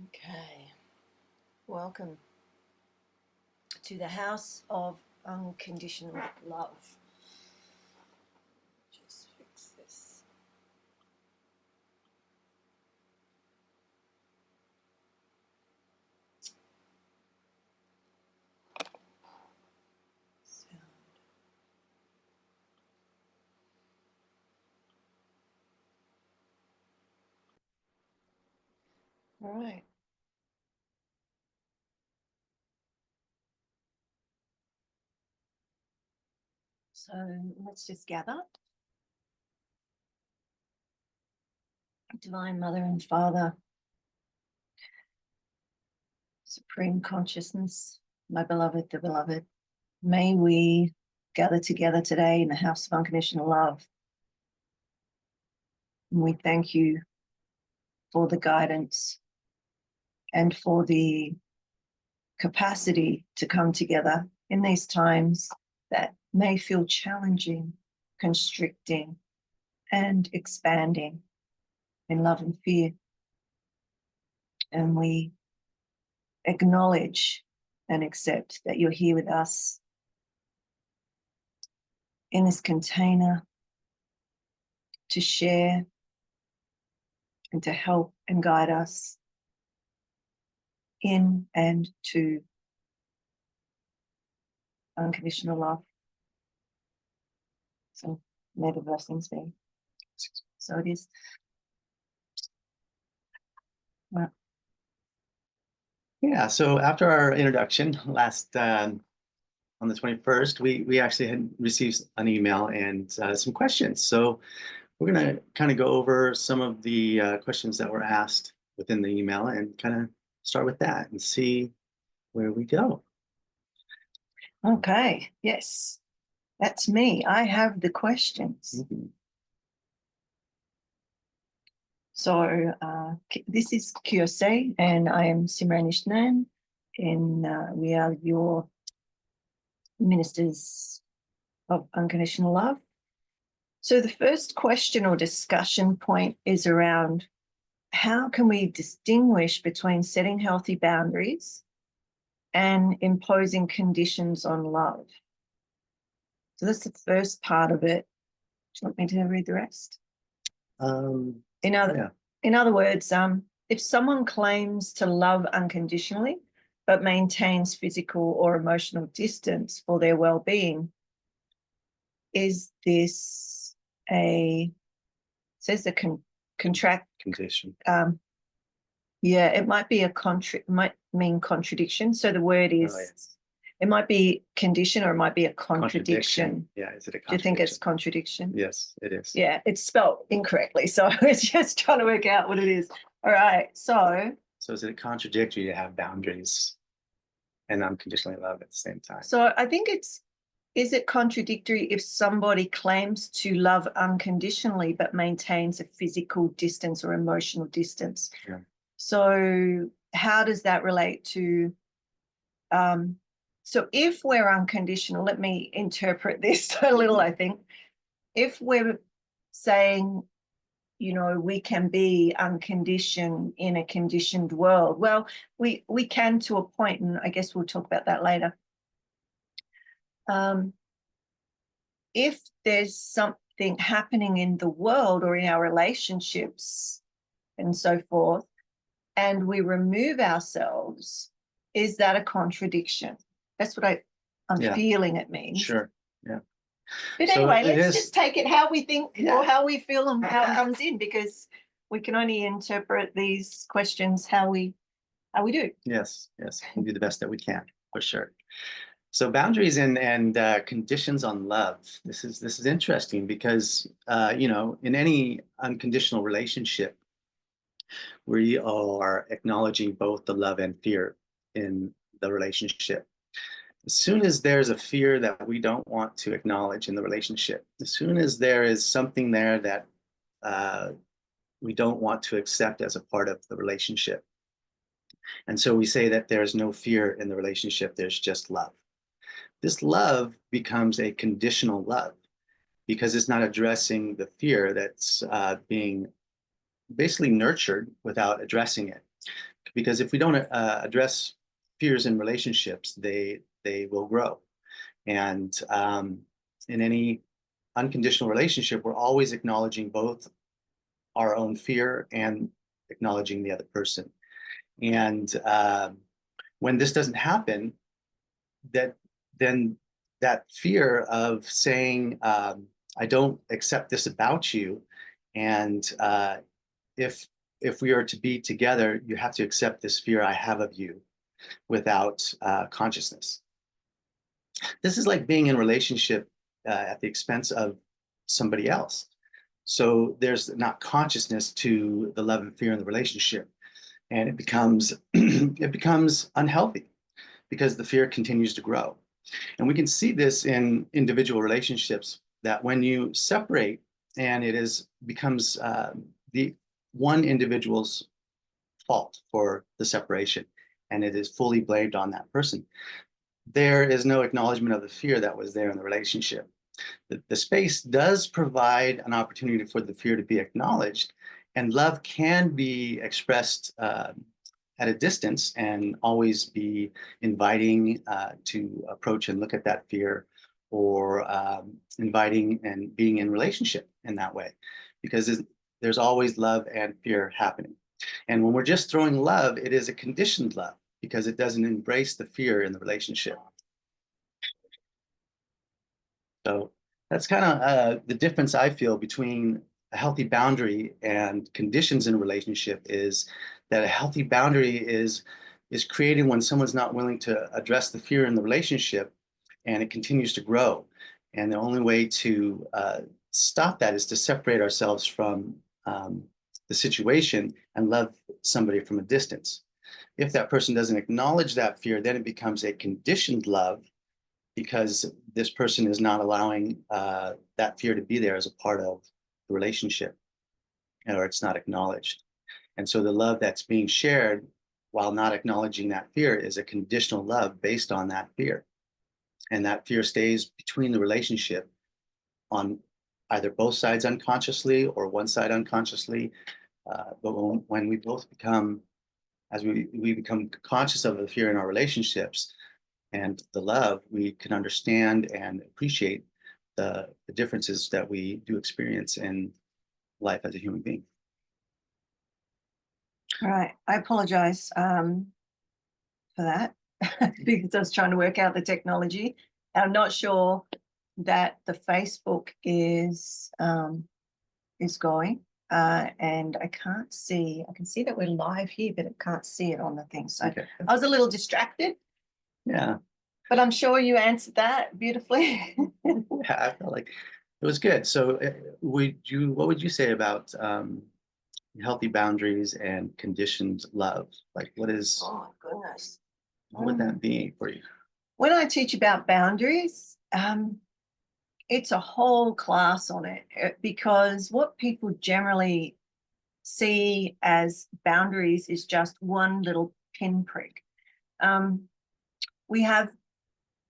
Okay, welcome to the house of unconditional love. Just fix this. Sound. All right. So let's just gather. Divine Mother and Father, Supreme Consciousness, my beloved, the beloved, may we gather together today in the house of unconditional love. And we thank you for the guidance and for the capacity to come together in these times that may feel challenging, constricting, and expanding in love and fear. And we acknowledge and accept that you're here with us in this container to share and to help and guide us in and to unconditional love. So may the blessings be. So it is. Well, yeah, so after our introduction last on the 21st, we actually had received an email and some questions. So we're going to kind of go over some of the questions that were asked within the email and kind of start with that and see where we go. okay, yes, that's me. I have the questions. Mhm. So this is QSA, and I am Simran Ishnan, and we are your ministers of unconditional love. So the first question or discussion point is around how can we distinguish between setting healthy boundaries and imposing conditions on love? So that's the first part of it. Do you want me to read the rest? In other words, if someone claims to love unconditionally but maintains physical or emotional distance for their well-being, is this says the contract Condition. Yeah, it might be might mean contradiction. So the word is, yes. It might be condition or it might be a contradiction. Yeah, is it a contradiction? Do you think it's contradiction? Yes, it is. Yeah, it's spelled incorrectly. So I was just trying to work out what it is. All right. So is it contradictory to have boundaries and unconditionally love at the same time? So I think is it contradictory if somebody claims to love unconditionally but maintains a physical distance or emotional distance? Yeah. So how does that relate to so if we're unconditional, let me interpret this a little, I think. If we're saying, we can be unconditioned in a conditioned world, well, we can to a point, and I guess we'll talk about that later. If there's something happening in the world or in our relationships and so forth, and we remove ourselves, is that a contradiction? That's what I'm feeling it means. Sure. Yeah. But anyway, let's just take it how we think or how we feel and how it comes in, because we can only interpret these questions how we do. Yes, we do the best that we can, for sure. So boundaries and conditions on love. This is interesting because in any unconditional relationship, we are acknowledging both the love and fear in the relationship. As soon as there's a fear that we don't want to acknowledge in the relationship, as soon as there is something there that we don't want to accept as a part of the relationship, and so we say that there's no fear in the relationship, there's just love. This love becomes a conditional love because it's not addressing the fear that's being basically nurtured without addressing it. because if we don't address fears in relationships, they will grow. And in any unconditional relationship, we're always acknowledging both our own fear and acknowledging the other person. And when this doesn't happen, then that fear of saying, I don't accept this about you, and if we are to be together, you have to accept this fear I have of you without consciousness. This is like being in a relationship at the expense of somebody else. So there's not consciousness to the love and fear in the relationship, and it becomes it becomes unhealthy because the fear continues to grow. And we can see this in individual relationships, that when you separate and becomes the one individual's fault for the separation, and it is fully blamed on that person, there is no acknowledgement of the fear that was there in the relationship. The space does provide an opportunity for the fear to be acknowledged, and love can be expressed at a distance and always be inviting to approach and look at that fear, or inviting and being in relationship in that way, because there's always love and fear happening. And when we're just throwing love, it is a conditioned love because it doesn't embrace the fear in the relationship. So that's kind of the difference I feel between a healthy boundary and conditions in a relationship, is that a healthy boundary is created when someone's not willing to address the fear in the relationship, and it continues to grow. And the only way to stop that is to separate ourselves from the situation and love somebody from a distance. If that person doesn't acknowledge that fear, then it becomes a conditioned love, because this person is not allowing that fear to be there as a part of the relationship, or it's not acknowledged. And so the love that's being shared while not acknowledging that fear is a conditional love based on that fear. And that fear stays between the relationship on either both sides unconsciously or one side unconsciously. But when we both become, as we become conscious of the fear in our relationships and the love, we can understand and appreciate the differences that we do experience in life as a human being. All right. I apologize for that because I was trying to work out the technology. I'm not sure that the Facebook is going, and I can't see. I can see that we're live here, but I can't see it on the thing. So Okay. I was a little distracted. Yeah. But I'm sure you answered that beautifully. Yeah, I felt like it was good. So what would you say about healthy boundaries and conditioned love? Like Oh my goodness. what would that be for you? When I teach about boundaries, it's a whole class on it, because what people generally see as boundaries is just one little pinprick. We have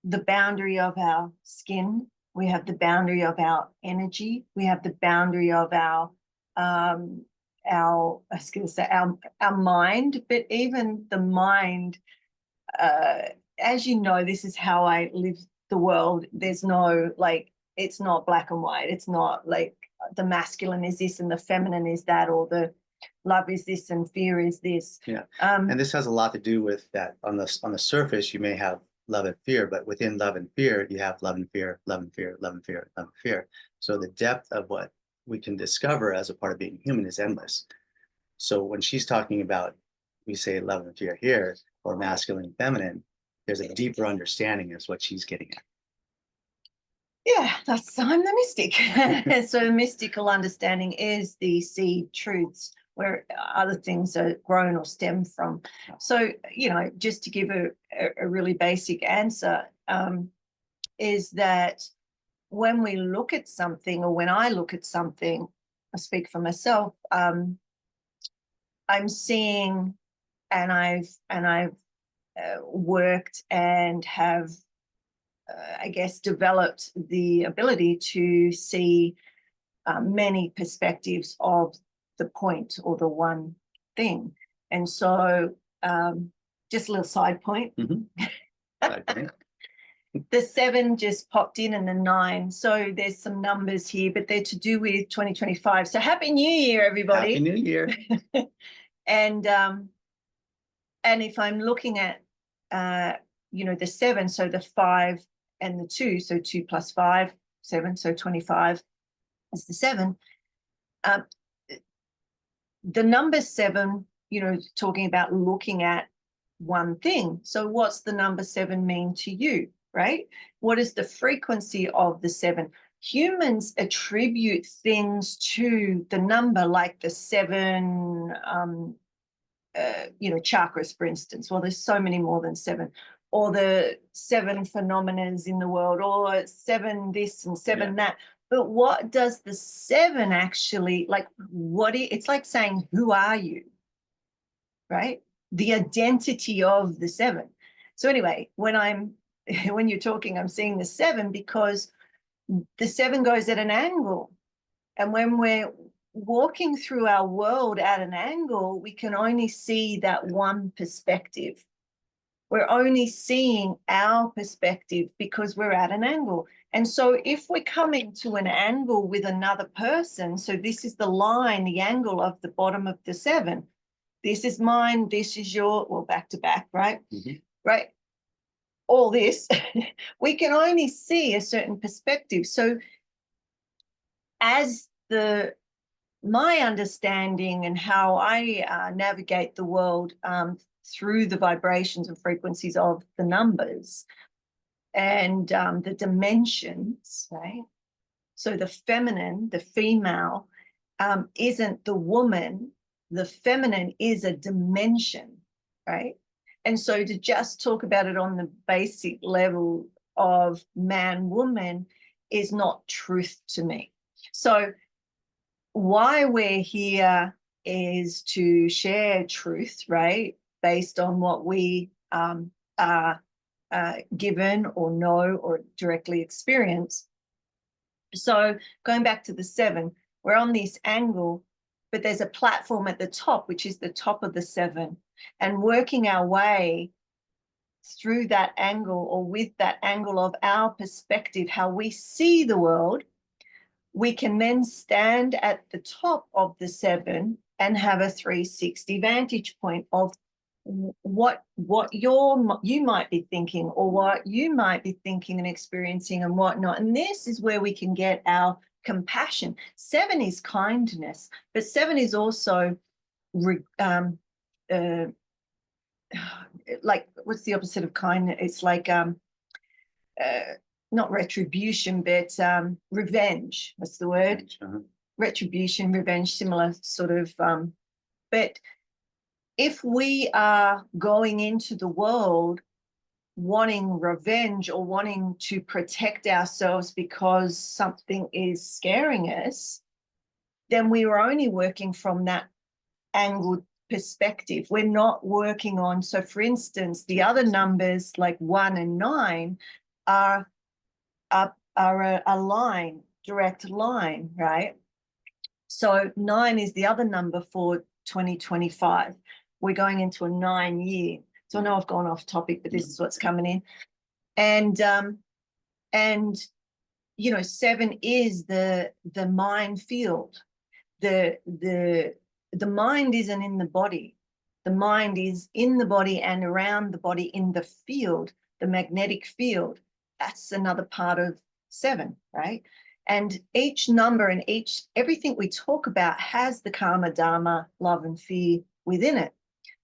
the boundary of our skin, we have the boundary of our energy, we have the boundary of our I was going to say our mind, but even the mind, as you know, this is how I live the world. There's no, like, it's not black and white. It's not like the masculine is this and the feminine is that, or the love is this and fear is this. Yeah. And this has a lot to do with that. On the surface, you may have love and fear, but within love and fear, you have love and fear, love and fear, love and fear, love and fear. So the depth of what we can discover as a part of being human is endless. So when she's talking about, we say love and fear here, or masculine and feminine, there's a deeper understanding is what she's getting at. Yeah, I'm the mystic. So mystical understanding is the seed truths where other things are grown or stem from. So, just to give a really basic answer, is that when we look at something, or when I look at something, I speak for myself, I'm seeing, and I've worked and have I guess, developed the ability to see many perspectives of the point or the one thing. And so just a little side point. Okay. The 7 just popped in and the 9. So there's some numbers here, but they're to do with 2025. So Happy New Year, everybody. Happy New Year. And if I'm looking at, the 7, so the 5 and the 2, so 2 plus 5, 7, so 25 is the 7. The number 7, talking about looking at one thing. So what's the number 7 mean to you, right? What is the frequency of the 7? Humans attribute things to the number, like the 7, chakras, for instance. Well, there's so many more than 7. Or the 7 phenomena in the world, or 7 this and 7 that. But what does the 7 actually, like, it's like saying, who are you? Right? The identity of the 7. So anyway, when you're talking, I'm seeing the 7 because the 7 goes at an angle. And when we're walking through our world at an angle, we can only see that one perspective. We're only seeing our perspective because we're at an angle. And so if we're coming to an angle with another person, so this is the line, the angle of the bottom of the 7. This is mine, this is your, well, back to back, right? Right. All this, we can only see a certain perspective. So as my understanding and how I navigate the world through the vibrations and frequencies of the numbers and the dimensions, right? So the feminine, the female, isn't the woman. The feminine is a dimension, right? And so to just talk about it on the basic level of man, woman is not truth to me. So why we're here is to share truth, right? Based on what we are given or know or directly experience. So going back to the 7, we're on this angle, but there's a platform at the top, which is the top of the 7, and working our way through that angle or with that angle of our perspective, how we see the world, we can then stand at the top of the 7 and have a 360 vantage point of what you might be thinking or what you might be thinking and experiencing and whatnot. And this is where we can get our compassion. 7 is kindness, but 7 is also like, what's the opposite of kindness? It's like not retribution, but revenge. What's the word? Retribution, revenge, similar sort of. But if we are going into the world wanting revenge or wanting to protect ourselves because something is scaring us, then we are only working from that angled perspective. We're not working on, so for instance, the other numbers like 1 and 9 are a line, direct line, right? So 9 is the other number for 2025. We're going into a 9 year. So I know I've gone off topic, but this is what's coming in. And 7 is the mind field. The mind isn't in the body. The mind is in the body and around the body in the field, the magnetic field. That's another part of 7, right? And each number and everything we talk about has the karma, dharma, love and fear within it.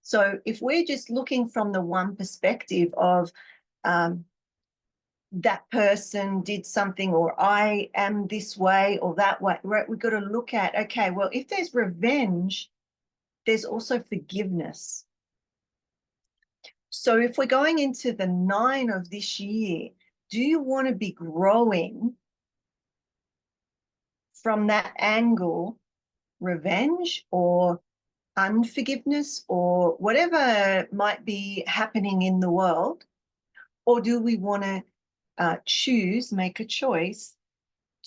So if we're just looking from the one perspective of that person did something, or I am this way or that way, right? We've got to look at, okay, well, if there's revenge, there's also forgiveness. So if we're going into the 9 of this year, do you want to be growing from that angle, revenge or unforgiveness or whatever might be happening in the world? Or do we want to make a choice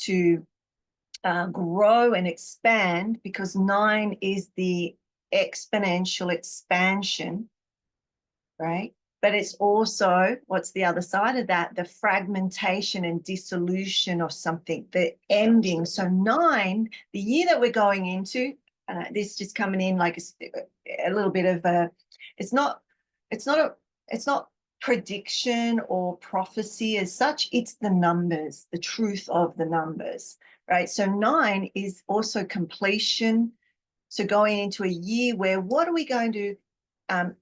to grow and expand, because 9 is the exponential expansion right? But it's also, what's the other side of that? The fragmentation and dissolution of something, the ending. So 9, the year that we're going into, this just coming in like a little bit of a, it's not prediction or prophecy as such. It's the numbers, the truth of the numbers, right? So 9 is also completion. So going into a year where what are we going to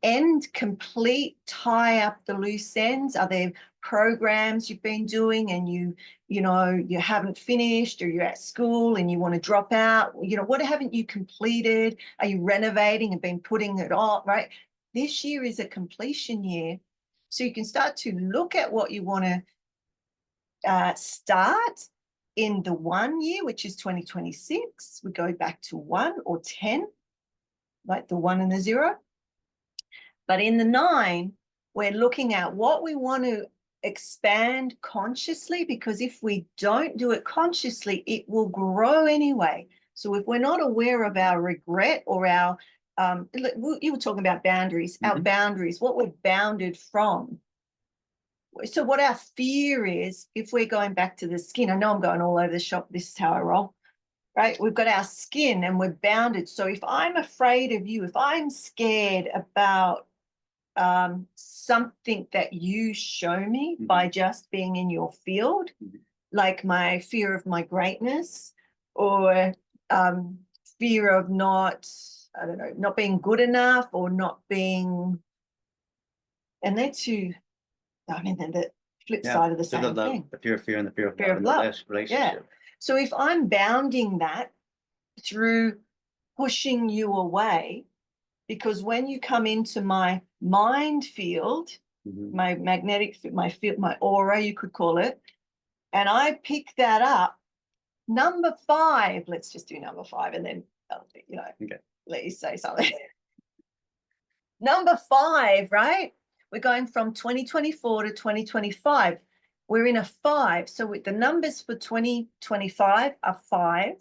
end, complete, tie up the loose ends? Are there programs you've been doing and you haven't finished, or you're at school and you want to drop out? What haven't you completed? Are you renovating and been putting it on, right? This year is a completion year. So you can start to look at what you want to start in the 1 year, which is 2026. We go back to 1 or 10, like the 1 and the 0. But in the 9, we're looking at what we want to expand consciously, because if we don't do it consciously, it will grow anyway. So if we're not aware of our regret or our, you were talking about boundaries, our boundaries, what we're bounded from. So what our fear is, if we're going back to the skin, I know I'm going all over the shop, this is how I roll. Right? We've got our skin and we're bounded. So if I'm afraid of you, if I'm scared about something that you show me by just being in your field, like my fear of my greatness, or fear of not being good enough, or not being, and they're two, they're the flip side of the same thing. The fear and the fear of love. Relationship. Yeah. So if I'm bounding that through pushing you away, because when you come into my mind field, my magnetic, my field, my aura, you could call it, and I pick that up, number 5, let's just do number 5 and then, let you say something. Number 5, right? We're going from 2024 to 2025. We're in a 5. So with the numbers for 2025 are 5.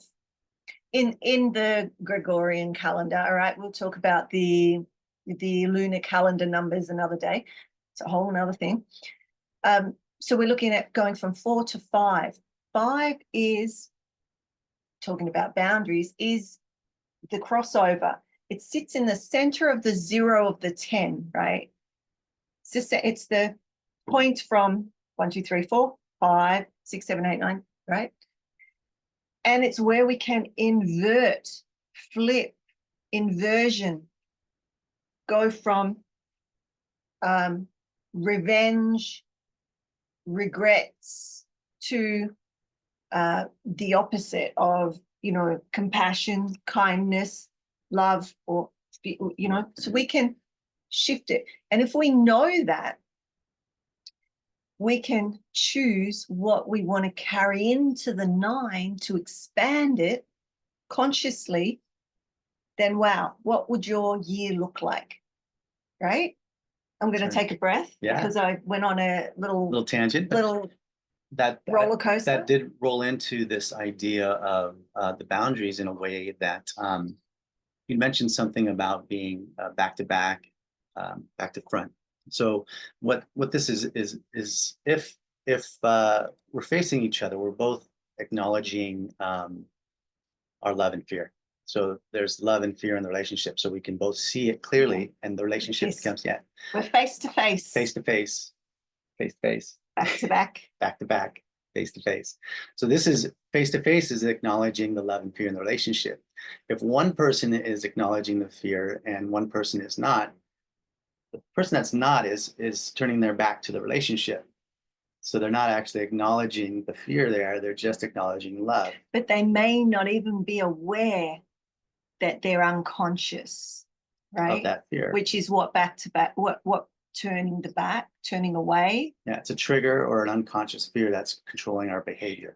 In the Gregorian calendar, all right, we'll talk about the lunar calendar numbers another day. It's a whole another thing. So we're looking at going from 4 to 5. 5 is, talking about boundaries, is the crossover. It sits in the center of the 0 of the 10, right? It's the point from 1, 2, 3, 4, 5, 6, 7, 8, 9, right? And it's where we can invert, flip, inversion, go from revenge, regrets, to the opposite of, compassion, kindness, love, or, so we can shift it. And if we know that, we can choose what we want to carry into the 9 to expand it consciously. Then, wow, what would your year look like? Right? I'm going to take a breath because I went on a little tangent. That roller coaster. That did roll into this idea of the boundaries in a way that you mentioned something about being back to back, back to front. So what this is if we're facing each other, we're both acknowledging our love and fear. So there's love and fear in the relationship, so we can both see it clearly, and the relationship becomes we're face to face, face to face, face to face, back to back, back to back, face to face. So this is face to face is acknowledging the love and fear in the relationship. If one person is acknowledging the fear and one person is not, the person that's not is turning their back to the relationship. So they're not actually acknowledging the fear there, they're just acknowledging love. But they may not even be aware that they're unconscious, right? Of that fear. Which is what back to back, what turning the back, turning away. Yeah, it's a trigger or an unconscious fear that's controlling our behavior.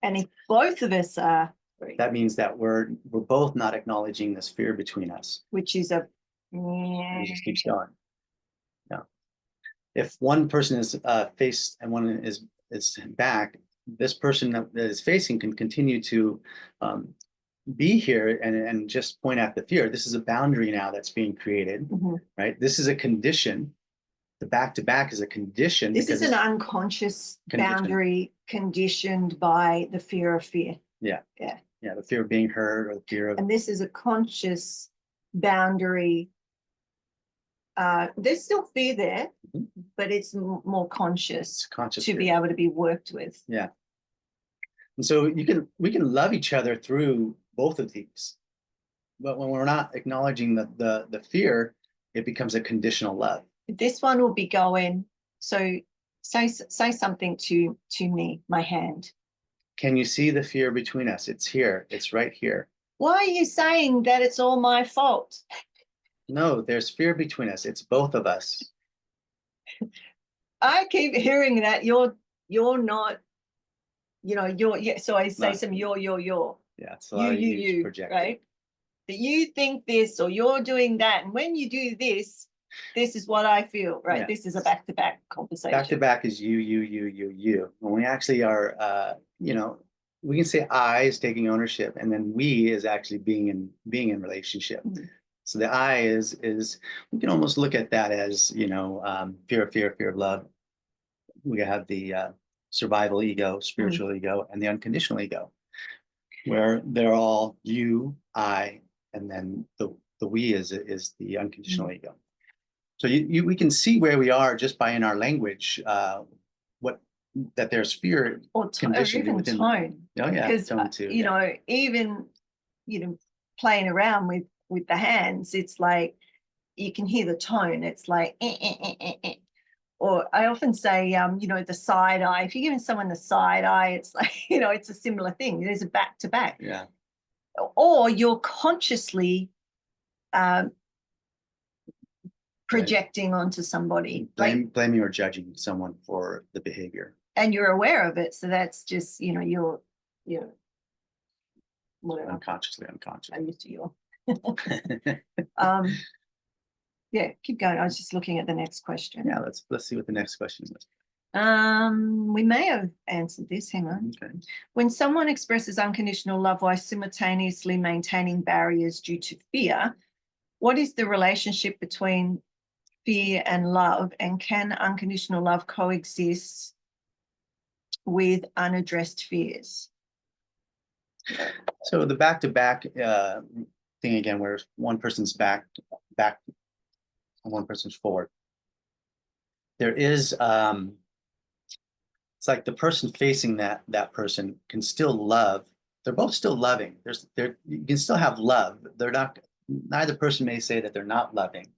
And if both of us are, that means that we're both not acknowledging this fear between us. Which is it just keeps going. Yeah. If one person is faced and one is back, this person that is facing can continue to be here and just point at the fear. This is a boundary now that's being created, right? This is a condition. The back-to-back is a condition. This is because an unconscious conditioned. boundary conditioned by the fear of fear. Yeah. Yeah. Yeah, the fear of being hurt or the fear of. And this is a conscious boundary. There's still fear there, but it's more conscious Conscious to fear. be able to be worked with. Yeah. And so we can love each other through both of these. But when we're not acknowledging the fear, it becomes a conditional love. This one will be going, so say something to me, my hand. Can you see the fear between us? It's here. It's right here. Why are you saying that it's all my fault? No, there's fear between us. It's both of us. I keep hearing that you're not, yeah. So I say some you're. Yeah, it's a lot of you projecting. Right? That you think this or you're doing that. And when you do this is what I feel, right? Yeah. This is a back-to-back conversation. Back-to-back is you. When we actually are, we can say I is taking ownership, and then we is actually being in relationship. So the I is we can almost look at that as, fear of love. We have the survival ego, spiritual ego, and the unconditional ego, where they're all you, I, and then the we is the unconditional ego. So we can see where we are just by in our language, that there's fear or conditioned even within tone. Oh yeah, because tone too. Even playing around with the hands, it's like you can hear the tone. It's like Or I often say, the side eye. If you're giving someone the side eye, it's like, it's a similar thing. There's a back-to-back. Yeah. Or you're consciously projecting onto somebody. Blaming or judging someone for the behavior. And you're aware of it. So that's just, you're whatever. Unconscious. I'm used to you. Yeah, keep going. I was just looking at the next question. Yeah, let's see what the next question is. We may have answered this. Hang on. Okay. When someone expresses unconditional love while simultaneously maintaining barriers due to fear, what is the relationship between fear and love? And can unconditional love coexist with unaddressed fears? So the back-to-back thing again, where one person's back and one person's forward. There is it's like the person facing that person can still love. They're both still loving. You can still have love. Neither person may say that they're not loving.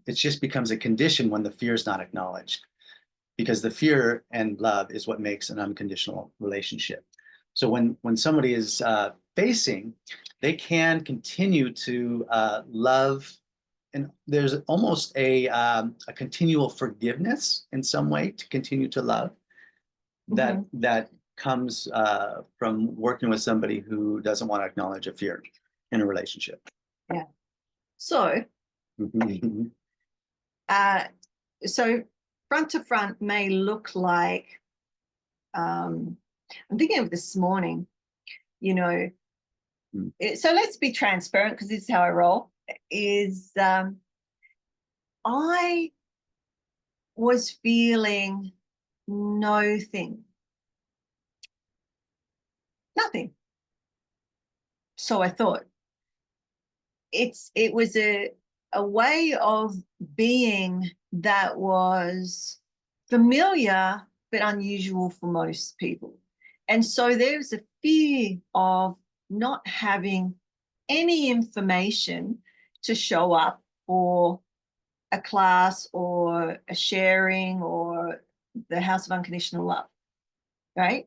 It just becomes a condition when the fear is not acknowledged, because the fear and love is what makes an unconditional relationship. So when somebody is facing, they can continue to love, and there's almost a continual forgiveness in some way to continue to love that comes from working with somebody who doesn't want to acknowledge a fear in a relationship. Yeah. So, so front to front may look like, I'm thinking of this morning, so let's be transparent, because this is how I roll, is I was feeling nothing. So I thought it was a way of being that was familiar but unusual for most people. And so there's a fear of not having any information to show up for a class or a sharing or the House of Unconditional Love, right?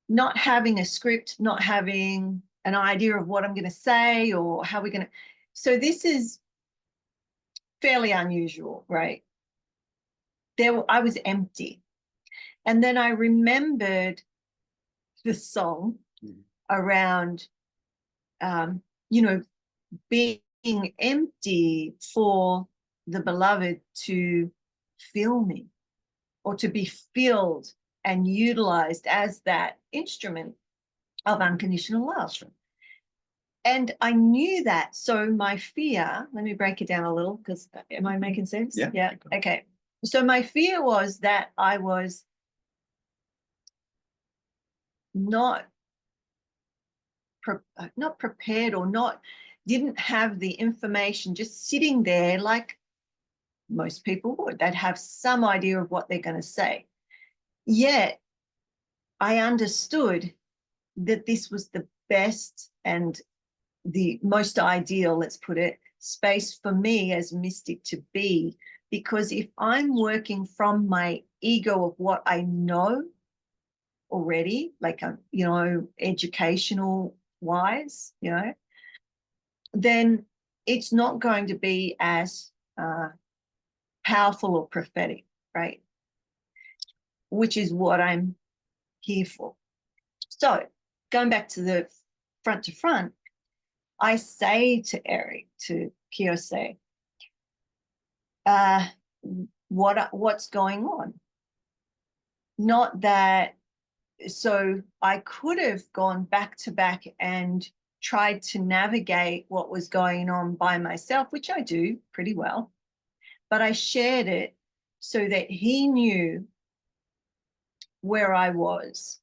Not having a script, not having an idea of what I'm going to say or how we're going to. So this is fairly unusual, right? I was empty. And then I remembered the song around, being empty for the beloved to fill me, or to be filled and utilized as that instrument of unconditional love. And I knew that. So my fear, let me break it down a little, because am I making sense? Yeah. Yeah. Okay. So my fear was that I was not not prepared, or didn't have the information just sitting there like most people would. They'd have some idea of what they're going to say. Yet I understood that this was the best and the most ideal, let's put it, space for me as mystic to be. Because if I'm working from my ego of what I know already, like, educational wise, then it's not going to be as powerful or prophetic, right? Which is what I'm here for. So going back to the front to front, I say to Eric, to Kiyose, what's going on? Not that, so I could have gone back to back and tried to navigate what was going on by myself, which I do pretty well, but I shared it so that he knew where I was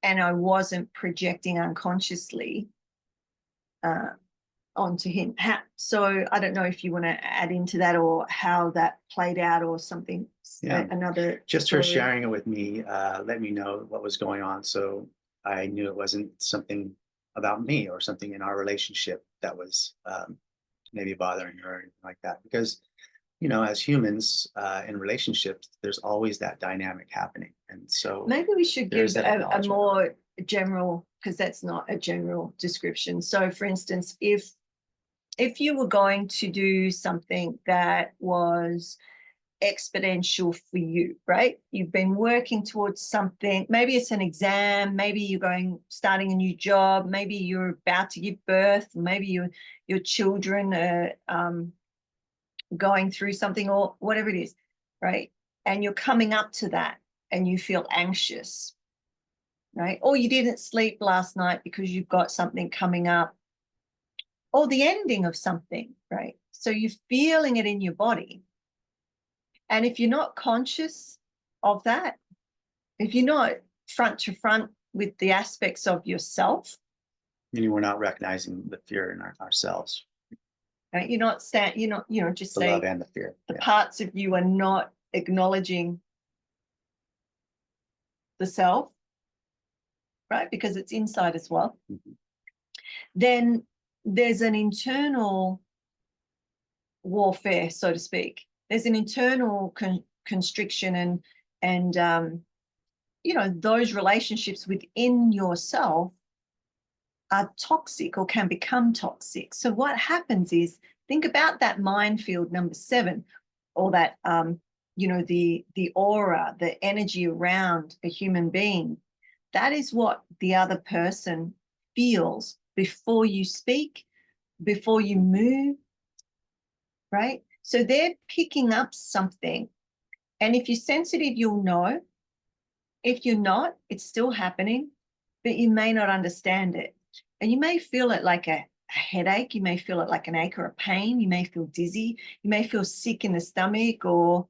and I wasn't projecting unconsciously onto him. So I don't know if you want to add into that, or how that played out, or something. Yeah. Another Just story. her sharing it with me, let me know what was going on. So I knew it wasn't something about me or something in our relationship that was maybe bothering her or anything like that. Because, as humans in relationships, there's always that dynamic happening. And so maybe we should there's give that a acknowledgement. more general, because that's not a general description. So for instance, if you were going to do something that was exponential for you, right? You've been working towards something. Maybe it's an exam. Maybe you're starting a new job. Maybe you're about to give birth. Maybe your children are going through something, or whatever it is, right? And you're coming up to that and you feel anxious, right? Or you didn't sleep last night because you've got something coming up, or the ending of something, right? So you're feeling it in your body. And if you're not conscious of that, if you're not front to front with the aspects of yourself, Meaning we're not recognizing the fear in ourselves, right? You're not just the say love and the fear. the Yeah. parts of you are not acknowledging the self, right? Because it's inside as well. Mhm. Then there's an internal warfare, so to speak. There's an internal constriction, and those relationships within yourself are toxic or can become toxic. So what happens is, think about that minefield number 7, or that the aura, the energy around a human being. That is what the other person feels before you speak, before you move, right? So they're picking up something. And if you're sensitive, you'll know. If you're not, it's still happening, but you may not understand it. And you may feel it like a headache. You may feel it like an ache or a pain. You may feel dizzy. You may feel sick in the stomach, or,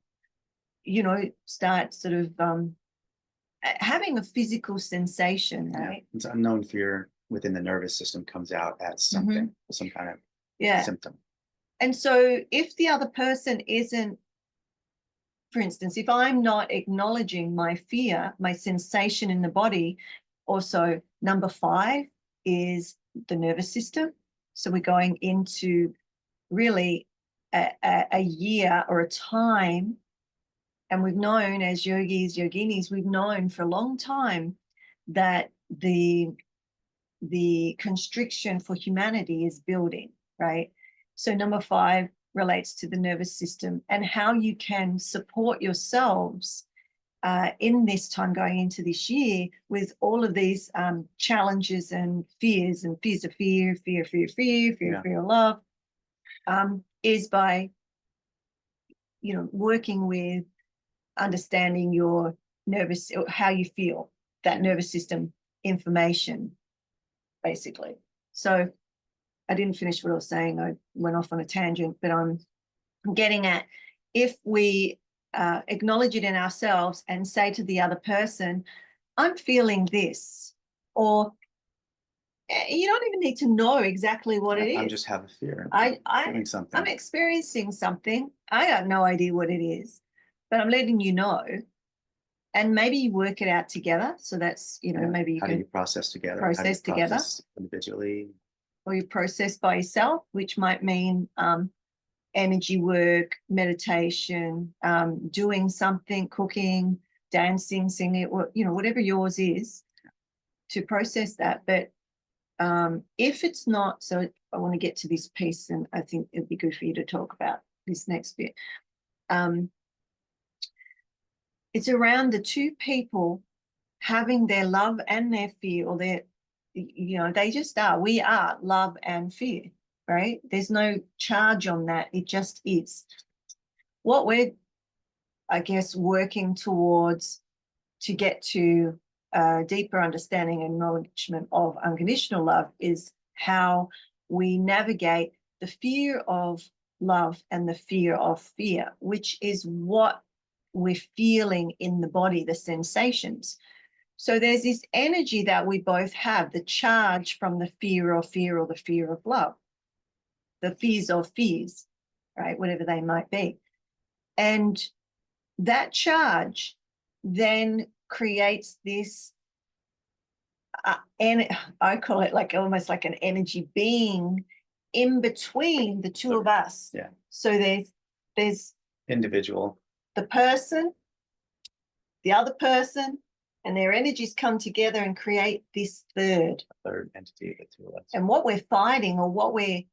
start sort of having a physical sensation, right? It's unknown fear within the nervous system comes out as something, some kind of symptom. And so if the other person isn't, for instance, if I'm not acknowledging my fear, my sensation in the body, also number 5 is the nervous system. So we're going into really a year or a time, and we've known as yogis, yoginis, we've known for a long time that the constriction for humanity is building, right? So number 5 relates to the nervous system, and how you can support yourselves in this time going into this year with all of these challenges and fears of fear, fear of love, is by, working with understanding your nervous, how you feel, that nervous system information, basically. So I didn't finish what I was saying. I went off on a tangent, but I'm getting at, if we acknowledge it in ourselves and say to the other person, I'm feeling this, or you don't even need to know exactly what it I'm is. just have a fear. I'm doing something. I'm experiencing something. I have no idea what it is, but I'm letting you know. And maybe you work it out together. So that's, maybe you How do can you process together? How do you process together, process individually? or you process by yourself, which might mean energy work, meditation, doing something, cooking, dancing, singing, whatever yours is, to process that. But if it's not, so I want to get to this piece, and I think it'd be good for you to talk about this next bit. It's around the two people having their love and their fear, or their, they just are. We are love and fear, right? There's no charge on that. It just is. What we're, I guess, working towards to get to a deeper understanding and acknowledgement of unconditional love is how we navigate the fear of love and the fear of fear, which is what we're feeling in the body, the sensations. So there's this energy that we both have, the charge from the fear of fear or the fear of love, the fears of fears, right? Whatever they might be. And that charge then creates this, and I call it like almost like an energy being in between the two of us. Yeah. So there's individual, the person, the other person, and their energies come together and create this third entity, the two of us. And what we're fighting, or what we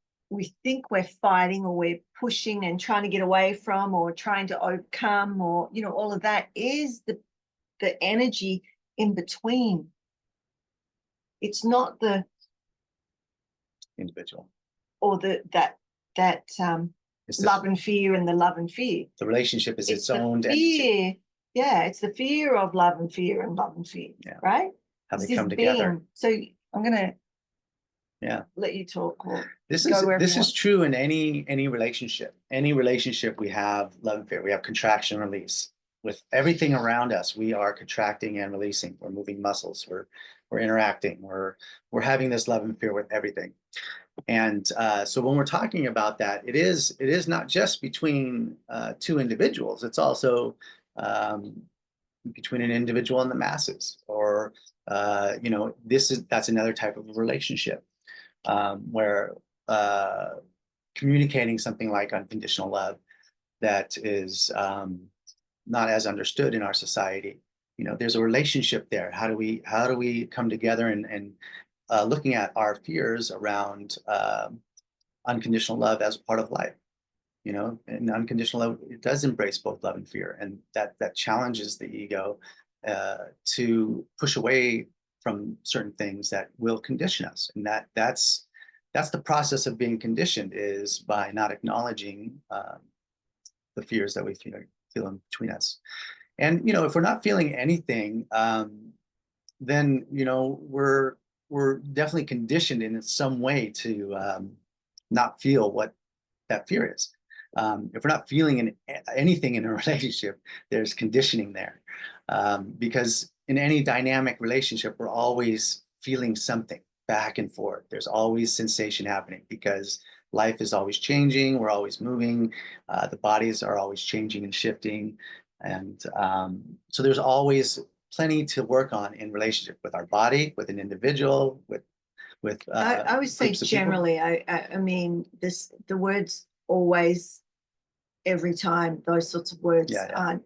think we're fighting, or we're pushing and trying to get away from, or trying to overcome, or all of that, is the energy in between. It's not the individual, or that love and fear and the love and fear. The relationship is its own fear. entity. Yeah, it's the fear of love and fear and love and fear. Yeah. Right? How they come together. So I'm gonna let you talk. This is true in any relationship. Any relationship, we have love and fear. We have contraction and release. With everything around us, we are contracting and releasing. We're moving muscles. We're interacting. We're having this love and fear with everything. And so when we're talking about that, it is not just between two individuals. It's also between an individual and the masses, or that's another type of relationship where communicating something like unconditional love that is not as understood in our society. There's a relationship there. How do we come together and looking at our fears around unconditional love as a part of life? And unconditional love, it does embrace both love and fear, and that challenges the ego to push away from certain things that will condition us. And that's the process of being conditioned, is by not acknowledging the fears that we feel in between us. And if we're not feeling anything, then we're definitely conditioned in some way to not feel what that fear is. If we're not feeling anything in a relationship, there's conditioning there, because in any dynamic relationship, we're always feeling something back and forth. There's always sensation happening, because life is always changing. We're always moving. The bodies are always changing and shifting. And so there's always plenty to work on in relationship, with our body, with an individual, with I would say generally, I mean, the words always, every time, those sorts of words aren't,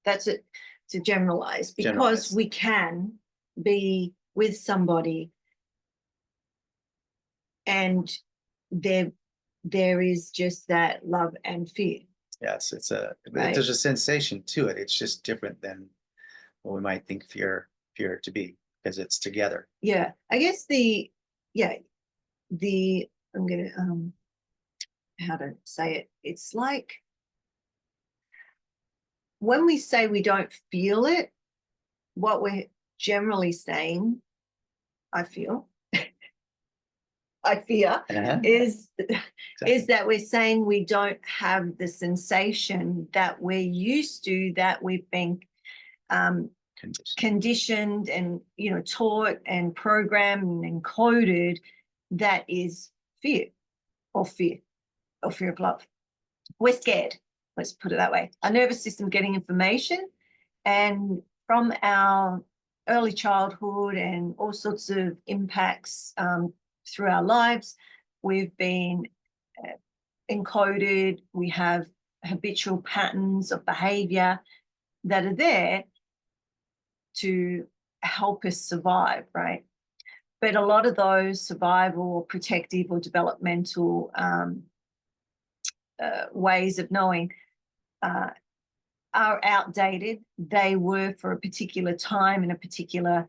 that's it, to generalize, because we can be with somebody and there is just that love and fear. Yes, there's a sensation to it. It's just different than what we might think fear to be, because it's together. Yeah, I guess I'm gonna how to say it. It's like when we say we don't feel it, what we're generally saying, I feel, I fear, Uh-huh. is Exactly. that we're saying we don't have the sensation that we're used to, that we've been um, conditioned and taught and programmed and encoded, that is fear or fear or fear of love. We're scared. Let's put it that way. Our nervous system getting information, and from our early childhood and all sorts of impacts through our lives, we've been encoded. We have habitual patterns of behavior that are there to help us survive, right? But a lot of those survival or protective or developmental ways of knowing are outdated. They were for a particular time and a particular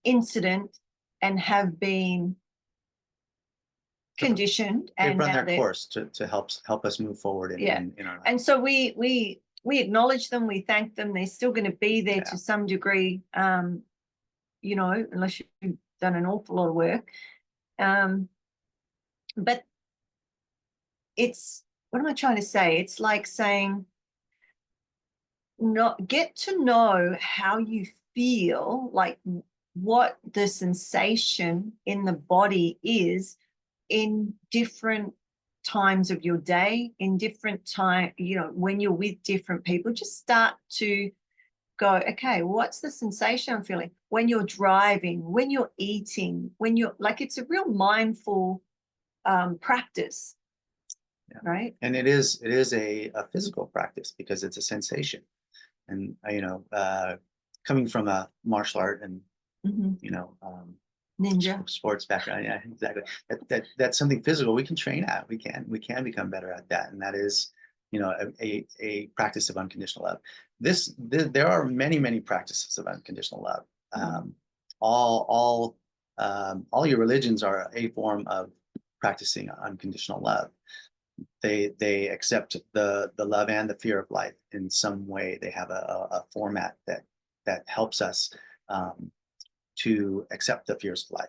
incident, and have been conditioned, They've and run now their course to help us move forward in our life. And so we acknowledge them, we thank them. They're still going to be there to some degree, unless you've done an awful lot of work. But it's, what am I trying to say? It's like saying, not get to know how you feel, like what the sensation in the body is in different times of your day, in different time, when you're with different people. Just start to go, okay, what's the sensation I'm feeling when you're driving, when you're eating, when you're like, it's a real mindful practice. Right. And it is a physical practice because it's a sensation. And coming from a martial art and ninja sports background, yeah, exactly. That's something physical we can train at. We can become better at that, and that is a practice of unconditional love. There are many practices of unconditional love. All your religions are a form of practicing unconditional love. They accept the love and the fear of life in some way. They have a format that helps us to accept the fears of life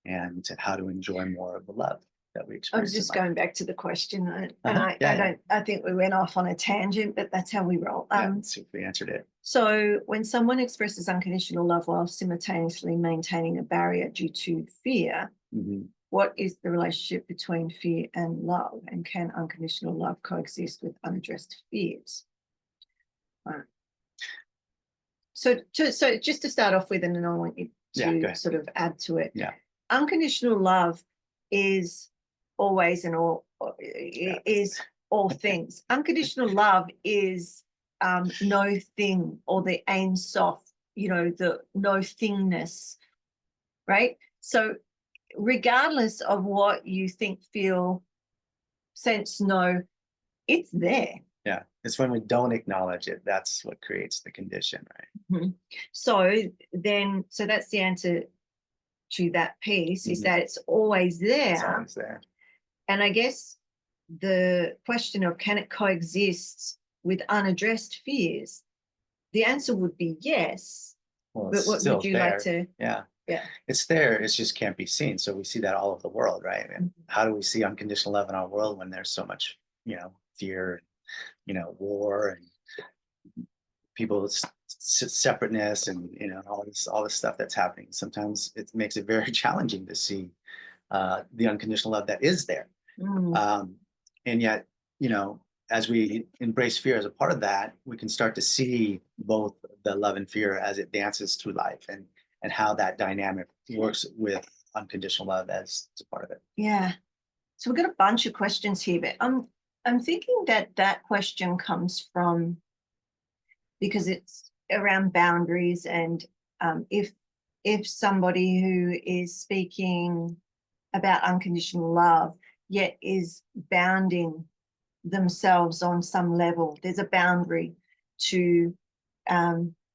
and how to enjoy more of the love that we experience. I was just going back to the question, and Uh-huh. I think we went off on a tangent, but that's how we roll. We answered it. So when someone expresses unconditional love while simultaneously maintaining a barrier due to fear, what is the relationship between fear and love? And can unconditional love coexist with unaddressed fears? So just to start off with, and then I want you to sort of add to it. Yeah. Unconditional love is always and all is all things. Unconditional love is no thing, or the Ein Sof, the no thingness, right? So regardless of what you think, feel, sense, know, it's there. Yeah, it's when we don't acknowledge it, that's what creates the condition, right? So that's the answer to that piece, is that it's always there. It's always there. And I guess the question of, can it coexist with unaddressed fears? The answer would be yes. Well, but what would you like to? Yeah. Yeah. It's there. It just can't be seen. So we see that all over the world, right? And how do we see unconditional love in our world when there's so much, fear, war, and people's separateness, and all this stuff that's happening? Sometimes it makes it very challenging to see the unconditional love that is there. And yet, as we embrace fear as a part of that, we can start to see both the love and fear as it dances through life, and how that dynamic works with unconditional love as a part of it. Yeah. So we've got a bunch of questions here, but I'm thinking that question comes from, because it's around boundaries, and if somebody who is speaking about unconditional love yet is bounding themselves on some level, there's a boundary to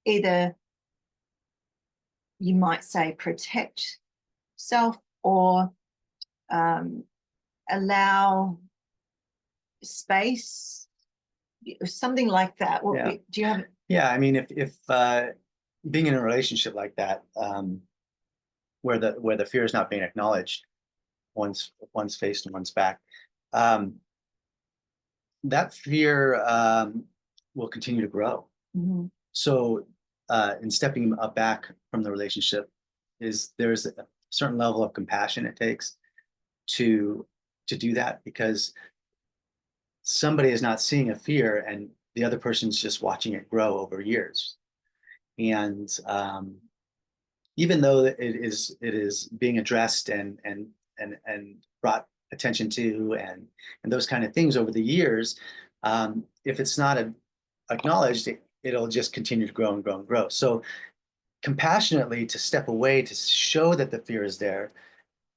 either, you might say, protect self, or allow space, something like that. Do you have? Yeah, I mean, if being in a relationship like that, where the fear is not being acknowledged, one's face and one's back. Um, that fear will continue to grow. Mhm. So in stepping back from the relationship, there's a certain level of compassion it takes to do that, because somebody is not seeing a fear and the other person's just watching it grow over years. And even though it is being addressed and brought attention to and those kind of things over the years, if it's not acknowledged, it'll just continue to grow and grow and grow. So compassionately to step away to show that the fear is there,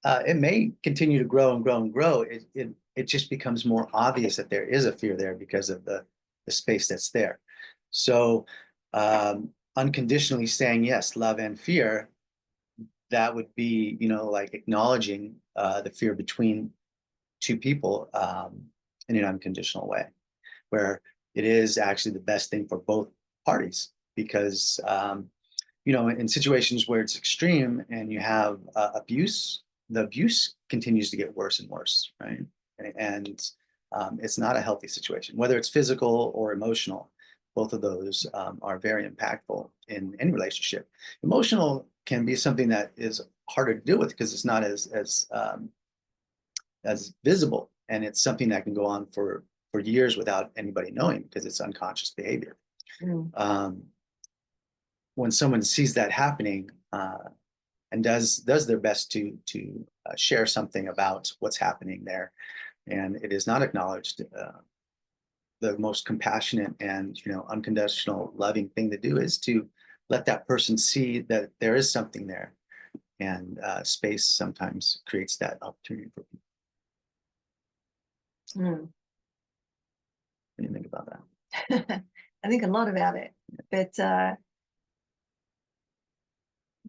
it may continue to grow and grow and grow. It just becomes more obvious that there is a fear there because of the space that's there. So unconditionally saying yes, love and fear, that would be, like acknowledging the fear between two people in an unconditional way, where it is actually the best thing for both parties. Because in situations where it's extreme and you have abuse, the abuse continues to get worse and worse, right? And it's not a healthy situation, whether it's physical or emotional. Both of those are very impactful in any relationship. Emotional can be something that is harder to deal with because it's not as visible, and it's something that can go on for years without anybody knowing because it's unconscious behavior. Mm. When someone sees that happening and does their best to share something about what's happening there, and it is not acknowledged, the most compassionate and unconditional loving thing to do is to let that person see that there is something there, and space sometimes creates that opportunity for people. Mm. What do you think about that? I think a lot about it, but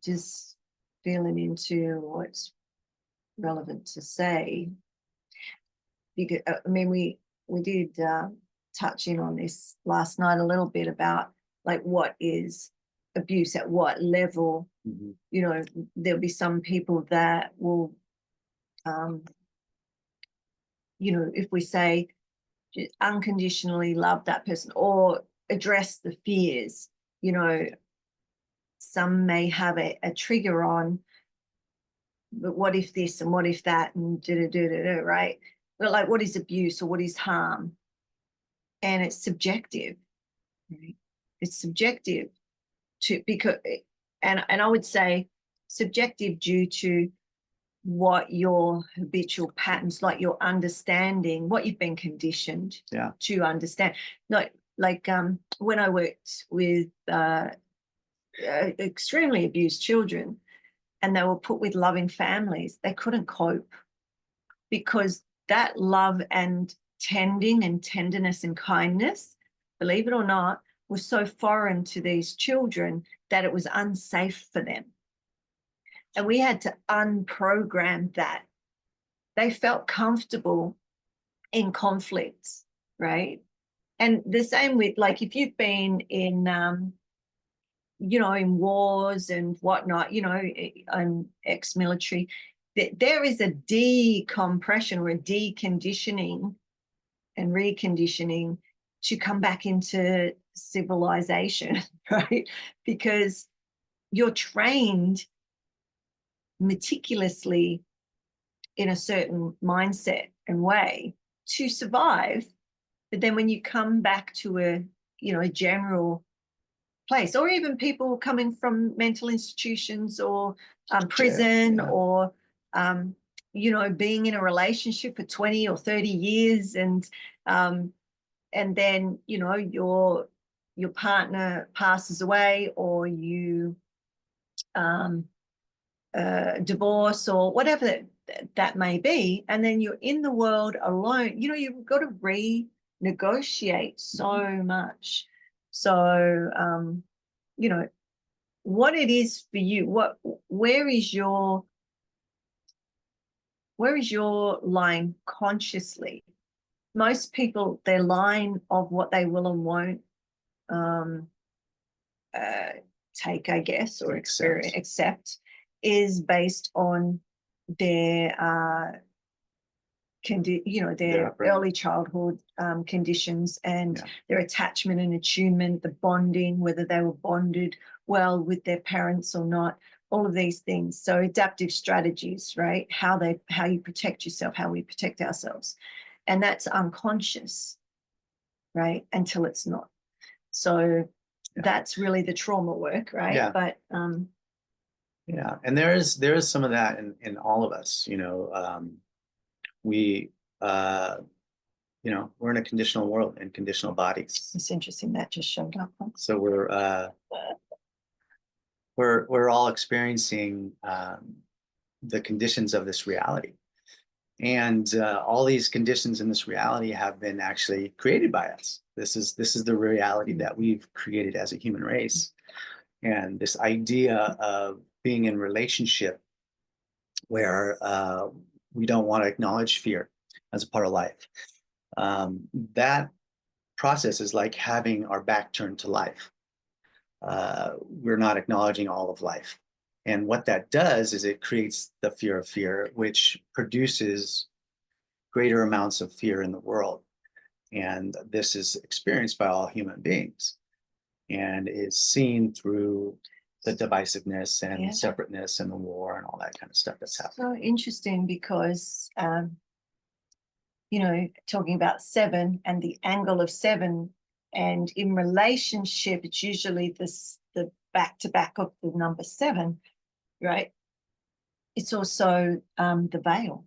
just feeling into what's relevant to say. Because I mean, we did touch in on this last night a little bit about like what is abuse at what level. Mm-hmm. There'll be some people that will, if we say unconditionally love that person or address the fears, some may have a trigger on, but what if this and what if that and right? But like, what is abuse or what is harm? And it's subjective, right? It's subjective because, and I would say subjective due to what your habitual patterns, like your understanding, what you've been conditioned to understand. Like when I worked with extremely abused children and they were put with loving families, they couldn't cope because that love and tending and tenderness and kindness, believe it or not, was so foreign to these children that it was unsafe for them. And we had to unprogram that. They felt comfortable in conflicts, right? And the same with, like, if you've been in, in wars and whatnot, and ex-military, there is a decompression or a deconditioning and reconditioning to come back into civilization, right? Because you're trained meticulously in a certain mindset and way to survive. But then when you come back to a general place, or even people coming from mental institutions or prison, or being in a relationship for 20 or 30 years, and then your partner passes away, or you divorce, or whatever that may be, and then you're in the world alone. You've got to renegotiate so much. So what it is for you, where is your line consciously? Most people, their line of what they will and won't take, I guess, or accept, is based on their their Their upbringing. early childhood conditions, and Yeah. their attachment and attunement, the bonding, whether they were bonded well with their parents or not, all of these things. So adaptive strategies, right? How you protect yourself, how we protect ourselves. And that's unconscious, right? Until it's not. So that's really the trauma work, right? Yeah. But yeah, and there is some of that in all of us. We we're in a conditional world and conditional bodies. it's interesting that just showed up. So we're all experiencing the conditions of this reality. And all these conditions in this reality have been actually created by us. This is the reality that we've created as a human race. And this idea of being in relationship where we don't want to acknowledge fear as a part of life. That process is like having our back turned to life. We're not acknowledging all of life. And what that does is it creates the fear of fear, which produces greater amounts of fear in the world. And this is experienced by all human beings and is seen through the divisiveness and separateness and the war and all that kind of stuff that's happening. So interesting because, talking about 7 and the angle of 7, and in relationship, it's usually the back-to-back of the number 7, right? It's also the veil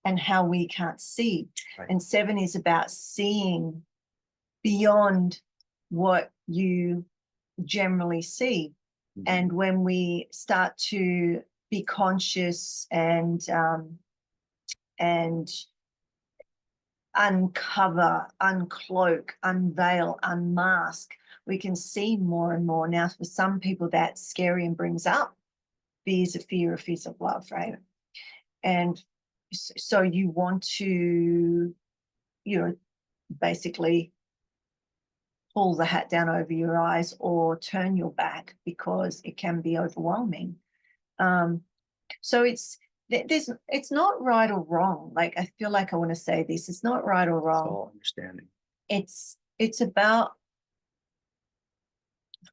and how we can't see. Right. And 7 is about seeing beyond what you generally see. Mm-hmm. And when we start to be conscious and uncover, uncloak, unveil, unmask, we can see more and more. Now, for some people, that's scary and brings up fears of fear or fears of love, right? And so you want to, basically pull the hat down over your eyes or turn your back because it can be overwhelming. So it's not right or wrong. Like, I feel like I want to say this. It's not right or wrong. It's all understanding. It's about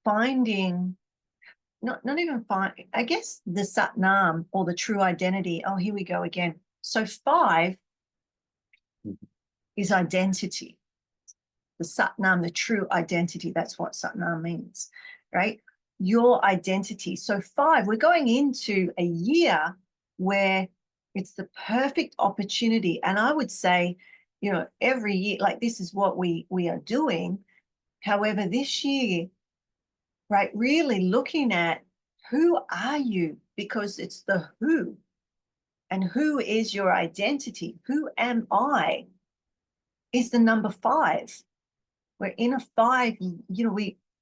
finding, not even find, I guess, the Satnam or the true identity. Oh, here we go again. So 5 is identity. The Satnam, the true identity. That's what Satnam means, right? Your identity. So 5, we're going into a year where it's the perfect opportunity. And I would say, every year, like, this is what we are doing. However, this year, right, really looking at who are you, because it's the who, and who is your identity. Who am I is the number 5. We're in a 5,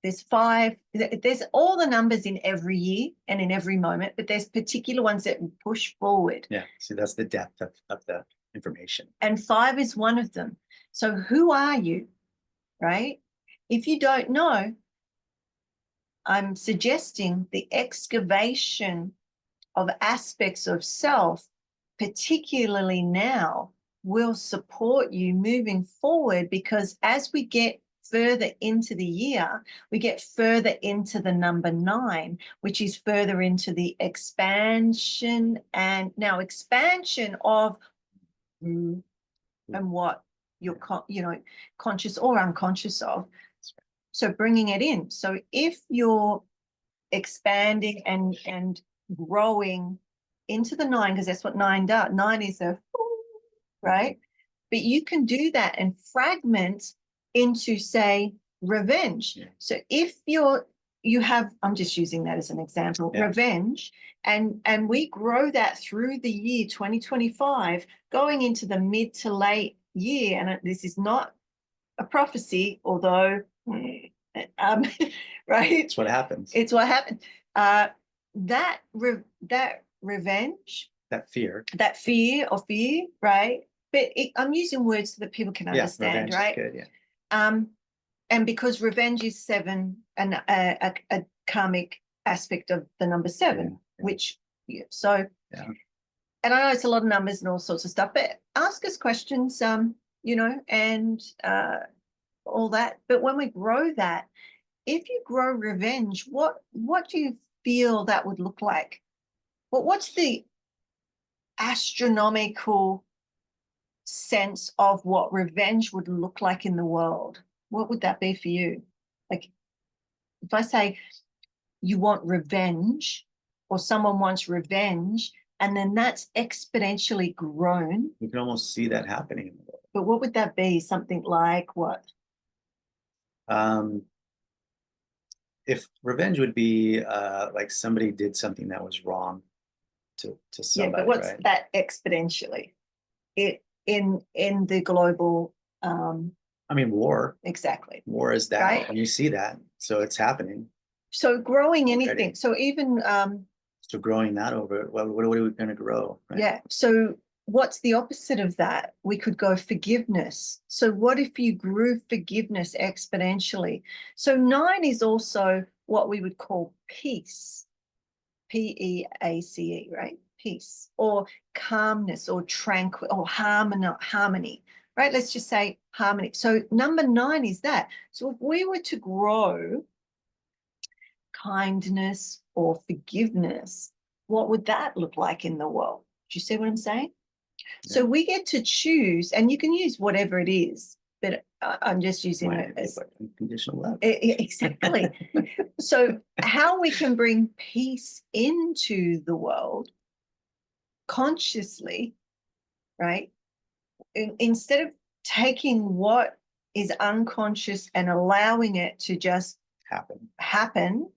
there's 5, there's all the numbers in every year and in every moment, but there's particular ones that push forward. Yeah, see, that's the depth of the information. And 5 is one of them. So who are you, right? If you don't know, I'm suggesting the excavation of aspects of self, particularly now, will support you moving forward, because as we get further into the year, we get further into the number 9, which is further into the expansion, and now expansion of who and what you're conscious or unconscious of. So bringing it in. So if you're expanding and growing into the 9, because that's what 9 does. 9 is right? But you can do that and fragment into, say, revenge. Yeah. So if you have, I'm just using that as an example, revenge, and we grow that through the year 2025, going into the mid to late year, and this is not a prophecy, although, right? It's what happens. It's what happened. That revenge, that fear, or fear, right? But I'm using words so that people can understand, right? Is good, yeah. And because revenge is 7 and a karmic aspect of the number 7, which so and I know it's a lot of numbers and all sorts of stuff, but ask us questions, you know, and all that. But when we grow that, if you grow revenge, what do you feel that would look like? What's the astronomical sense of what revenge would look like in the world? What would that be for you? Like, if I say you want revenge, or someone wants revenge, and then that's exponentially grown. You can almost see that happening in the world. But what would that be? Something like what? If revenge would be like somebody did something that was wrong to Yeah, but somebody, what's right? that exponentially? It in the global I mean, war. exactly. War is that, Right. and you see that, so it's happening. So growing Already. anything. So even So growing that over, what are we going to grow? Right? yeah. So what's the opposite of that? We could go forgiveness. So what if you grew forgiveness exponentially? So 9 is also what we would call peace. Peace, right? Peace, or calmness, or tranquil, or harmony, right? Let's just say harmony. So number 9 is that. So if we were to grow kindness or forgiveness, what would that look like in the world? Do you see what I'm saying? Yeah. So we get to choose, and you can use whatever it is, but I'm just using Why? it as Unconditional love. exactly. So how we can bring peace into the world consciously, right? Instead of taking what is unconscious and allowing it to just happen,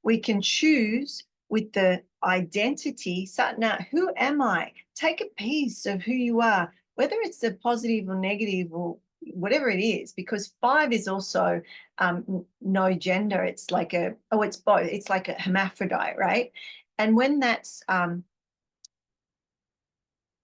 we can choose with the identity. So now, who am I? Take a piece of who you are, whether it's a positive or negative or whatever it is, because 5 is also no gender. It's like it's both. It's like a hermaphrodite, right? And when that's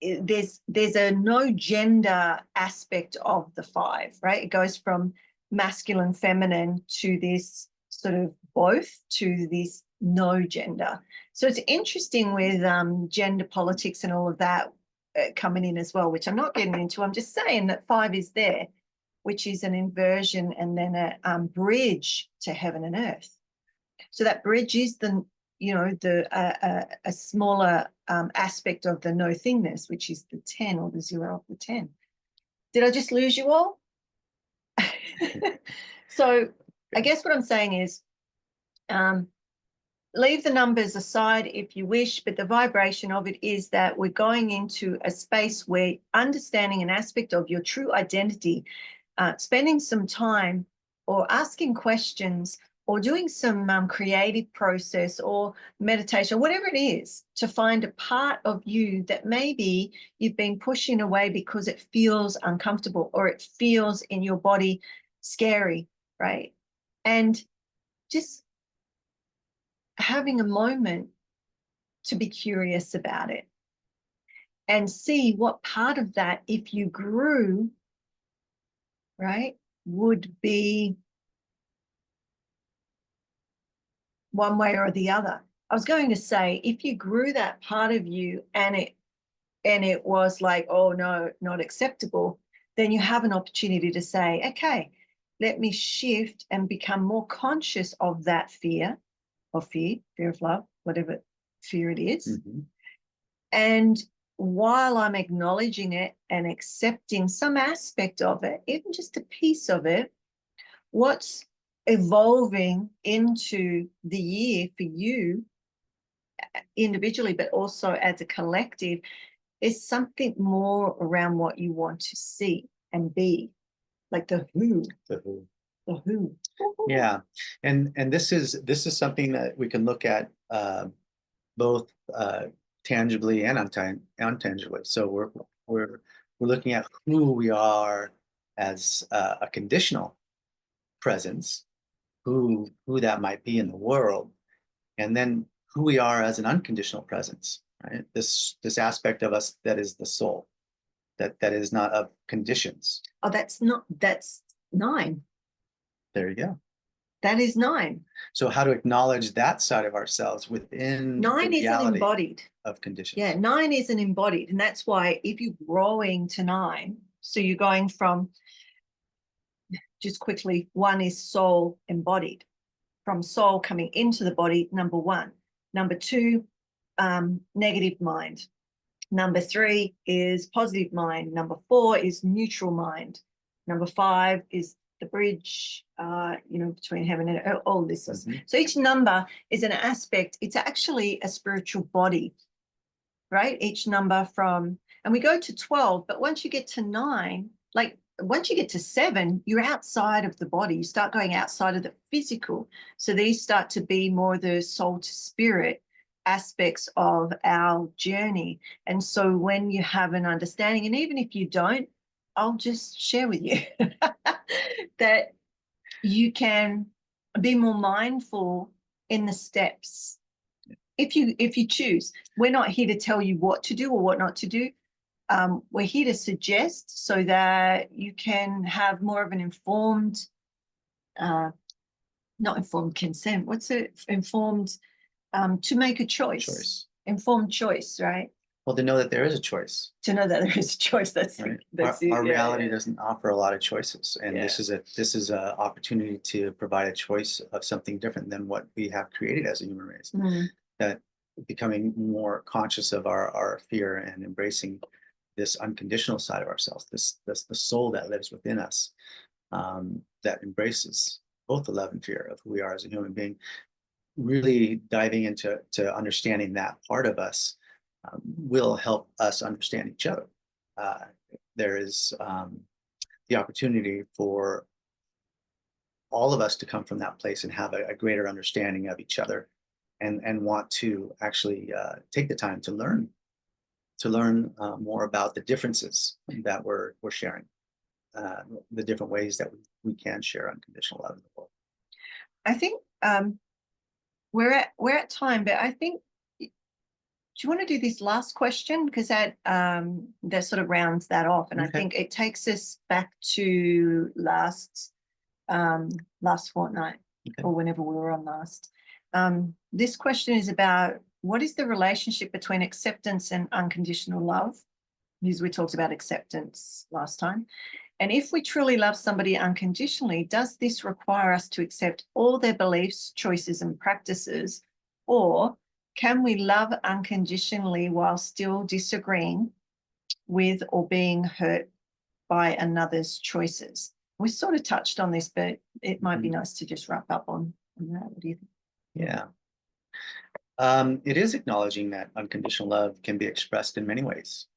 there's a no gender aspect of the 5, right? It goes from masculine, feminine to this sort of both to this no gender. So it's interesting with gender politics and all of that coming in as well, which I'm not getting into. I'm just saying that 5 is there, which is an inversion and then a bridge to heaven and earth. So that bridge is the a smaller aspect of the no thingness, which is the 10 or the 0 of the 10. Did I just lose you all? So I guess what I'm saying is leave the numbers aside if you wish, but the vibration of it is that we're going into a space where understanding an aspect of your true identity, spending some time or asking questions or doing some creative process or meditation, whatever it is, to find a part of you that maybe you've been pushing away because it feels uncomfortable or it feels in your body scary, right? And just having a moment to be curious about it and see what part of that, if you grew, right, would be one way or the other. I was going to say, if you grew that part of you and it was like, oh no, not acceptable, then you have an opportunity to say, okay, let me shift and become more conscious of that fear of love, whatever fear it is. Mm-hmm. And while I'm acknowledging it and accepting some aspect of it, even just a piece of it, what's evolving into the year for you individually, but also as a collective, is something more around what you want to see and be, like the who. The who. The who. Yeah, and this is something that we can look at both tangibly and untangibly. So we're looking at who we are as a conditional presence, who that might be in the world, and then who we are as an unconditional presence, right? This aspect of us that is the soul, that is not of conditions. Oh, that's 9. There you go. That is 9. So how to acknowledge that side of ourselves within the 9 isn't reality embodied. of conditions. Yeah, 9 isn't embodied. And that's why if you're growing to 9, so you're going from, just quickly, 1 is soul embodied. From soul coming into the body, number 1. Number 2, negative mind. Number 3 is positive mind. Number 4 is neutral mind. Number 5 is the bridge, between heaven and earth, all this. So each number is an aspect. It's actually a spiritual body, right? Each number and we go to 12, but once you get to 9, like once you get to 7, you're outside of the body. You start going outside of the physical. So these start to be more the soul to spirit aspects of our journey. And so when you have an understanding, and even if you don't, I'll just share with you that you can be more mindful in the steps if you choose. We're not here to tell you what to do or what not to do. We're here to suggest so that you can have more of an informed, not informed consent. What's it? Informed, to make a choice. Informed choice, right? Well, to know that there is a choice. To know that there is a choice. That's right? Our reality doesn't offer a lot of choices, and this is a opportunity to provide a choice of something different than what we have created as a human race. That becoming more conscious of our fear and embracing this unconditional side of ourselves, the soul that lives within us, that embraces both the love and fear of who we are as a human being. Really diving into understanding that part of us will help us understand each other. There is the opportunity for all of us to come from that place and have a greater understanding of each other, and want to actually take the time to learn more about the differences that we're sharing, the different ways that we can share unconditional love in the world. I think we're at time, but I think, do you want to do this last question, because that sort of rounds that off, and I think it takes us back to last fortnight, or whenever we were on last. This question is about, what is the relationship between acceptance and unconditional love? Because we talked about acceptance last time. And if we truly love somebody unconditionally, does this require us to accept all their beliefs, choices, and practices? Or can we love unconditionally while still disagreeing with or being hurt by another's choices? We sort of touched on this, but it might be nice to just wrap up on that. What do you think? Yeah. It is acknowledging that unconditional love can be expressed in many ways.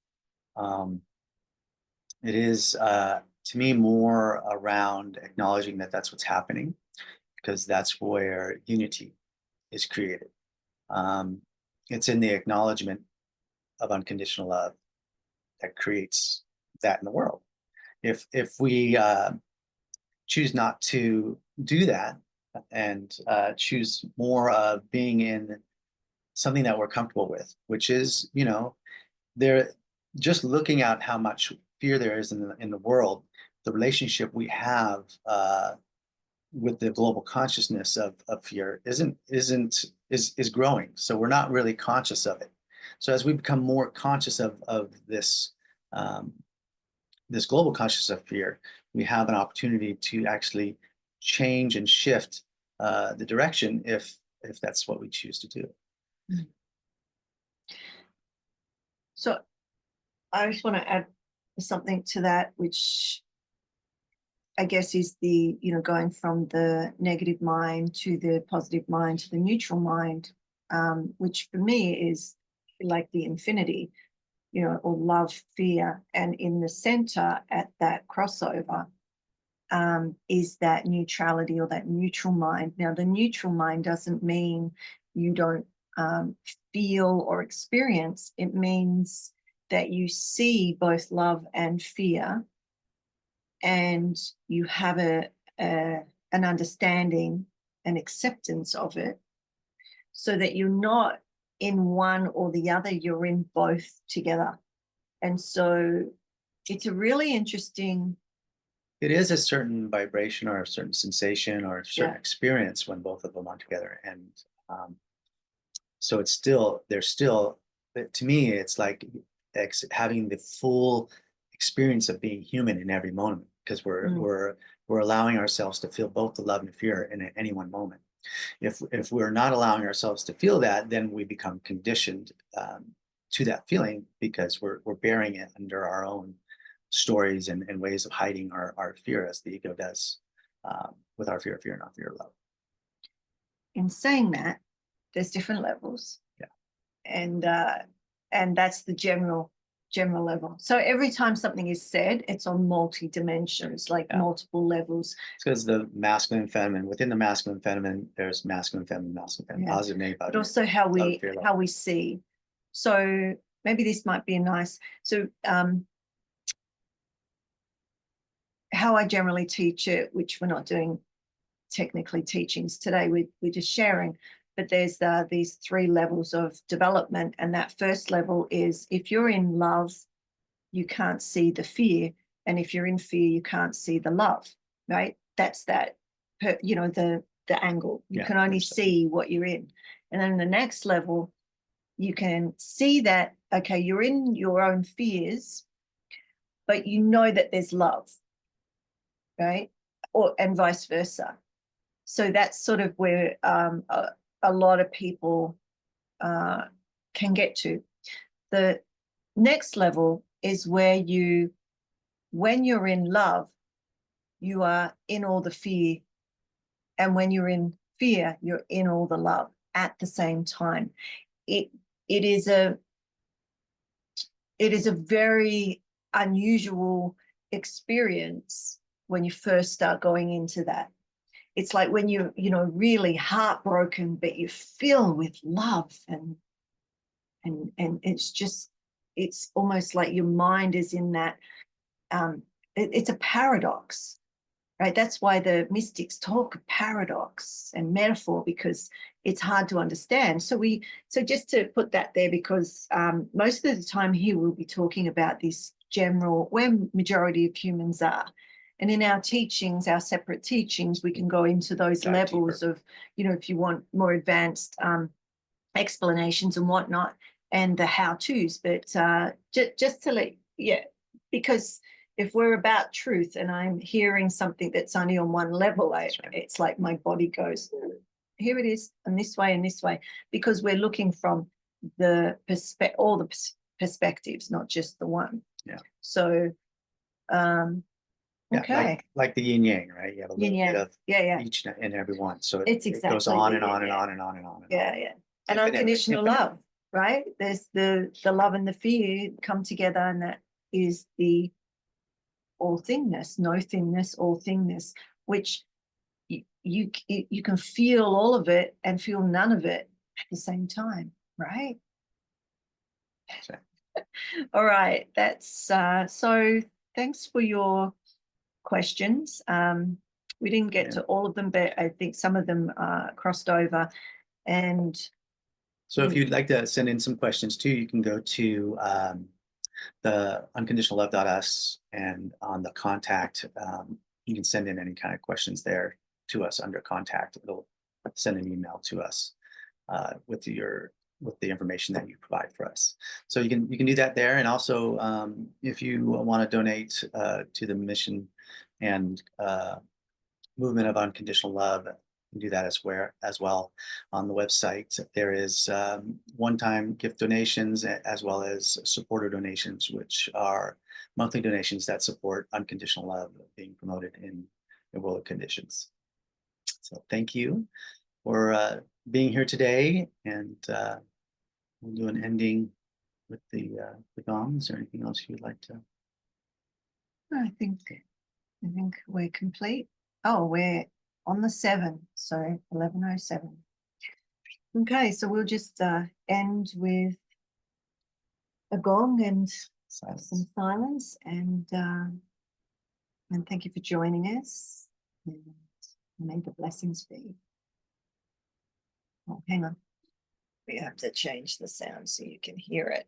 It is, to me, more around acknowledging that that's what's happening, because that's where unity is created. It's in the acknowledgement of unconditional love that creates that in the world. If we choose not to do that and choose more of being in something that we're comfortable with, which is, there, just looking at how much fear there is in the world, the relationship we have with the global consciousness of fear is growing. So we're not really conscious of it. So as we become more conscious of this this global consciousness of fear, we have an opportunity to actually change and shift the direction if that's what we choose to do. So I just want to add something to that, which I guess is the, going from the negative mind to the positive mind to the neutral mind, which for me is like the infinity, or love, fear. And in the center at that crossover is that neutrality, or that neutral mind. Now, the neutral mind doesn't mean you don't feel or experience. It means that you see both love and fear, and you have an understanding and acceptance of it, so that you're not in one or the other, you're in both together. And so it's a really interesting it is a certain vibration or a certain sensation or a certain Yeah. experience when both of them are together. And um, so it's still, there's still, to me, it's like having the full experience of being human in every moment, because we're allowing ourselves to feel both the love and fear in any one moment. If we're not allowing ourselves to feel that, then we become conditioned to that feeling, because we're bearing it under our own stories and ways of hiding our fear, as the ego does with our fear, not fear, love. In saying that, there's different levels. Yeah. And that's the general level. So every time something is said, it's on multi dimensions, like multiple levels. It's because the masculine and feminine, within the masculine and feminine, there's masculine, feminine, positive, negative, but also how we see. So maybe this might be a nice, so how I generally teach it, which we're not doing technically teachings today, we're just sharing, but there's these 3 levels of development. And that first level is, if you're in love, you can't see the fear. And if you're in fear, you can't see the love, right? That's that, the angle. You can only see what you're in. And then the next level, you can see that, okay, you're in your own fears, but you know that there's love, right? And vice versa. So that's sort of where a lot of people can get to. The next level is where when you're in love, you are in all the fear. And when you're in fear, you're in all the love at the same time. It is a very unusual experience when you first start going into that. It's like when you're, really heartbroken, but you feel with love, and it's almost like your mind is in that. It's a paradox, right? That's why the mystics talk of paradox and metaphor, because it's hard to understand. So just to put that there, because most of the time here we'll be talking about this general, where majority of humans are. And in our teachings, our separate teachings, we can go into those levels deeper. Of, if you want more advanced explanations and whatnot, and the how-tos. But just to because if we're about truth and I'm hearing something that's only on one level, it's like my body goes, here it is, and this way, because we're looking from all the perspectives, not just the one. Yeah. So, okay. Like the yin yang, right? You have a little bit of each and every one. So it goes on and on and on and on and on. Yeah. And unconditional love, right? There's the love and the fear come together, and that is the all thingness, no thingness, all thingness, which you can feel all of it and feel none of it at the same time, right? Sure. All right, that's so thanks for your questions. We didn't get to all of them, but I think some of them crossed over. And so if you'd like to send in some questions too, you can go to the unconditionallove.us, and on the contact, you can send in any kind of questions there to us under contact. It'll send an email to us with the information that you provide for us. So you can do that there. And also, if you want to donate to the mission and movement of unconditional love, you can do that as well on the website. There is one-time gift donations as well as supporter donations, which are monthly donations that support unconditional love being promoted in the world of conditions. So thank you for being here today, and we'll do an ending with the gong. Is there anything else you'd like to? I think we're complete. Oh, we're on the 7, so 11:07. Okay, so we'll just end with a gong and some silence, and thank you for joining us, and may the blessings be. Oh, hang on. We have to change the sound so you can hear it.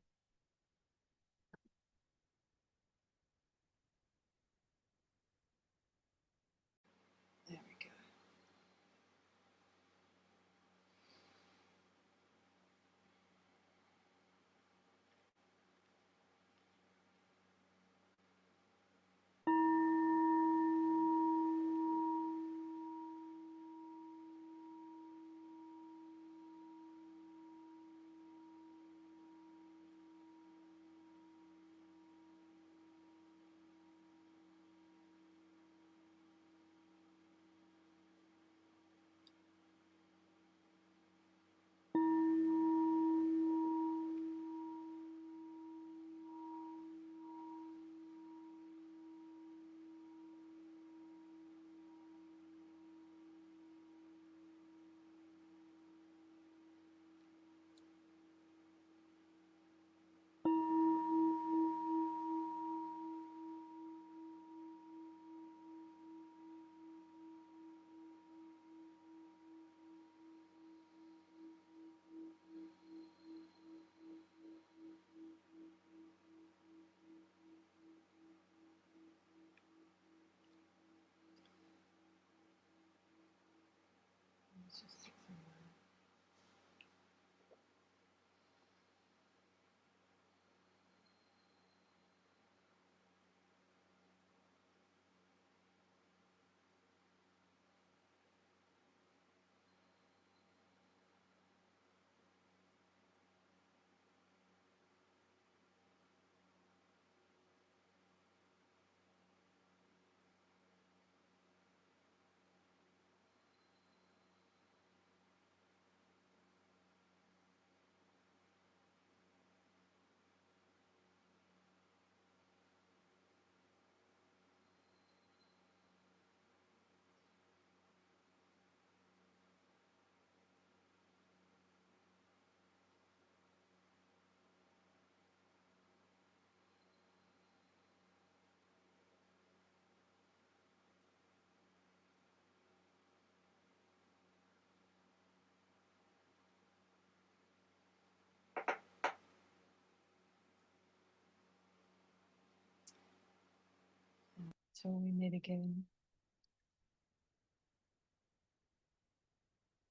Till we meet again.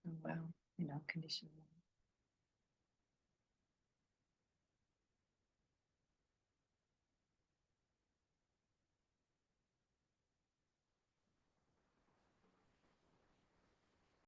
Oh, wow. In unconditional love.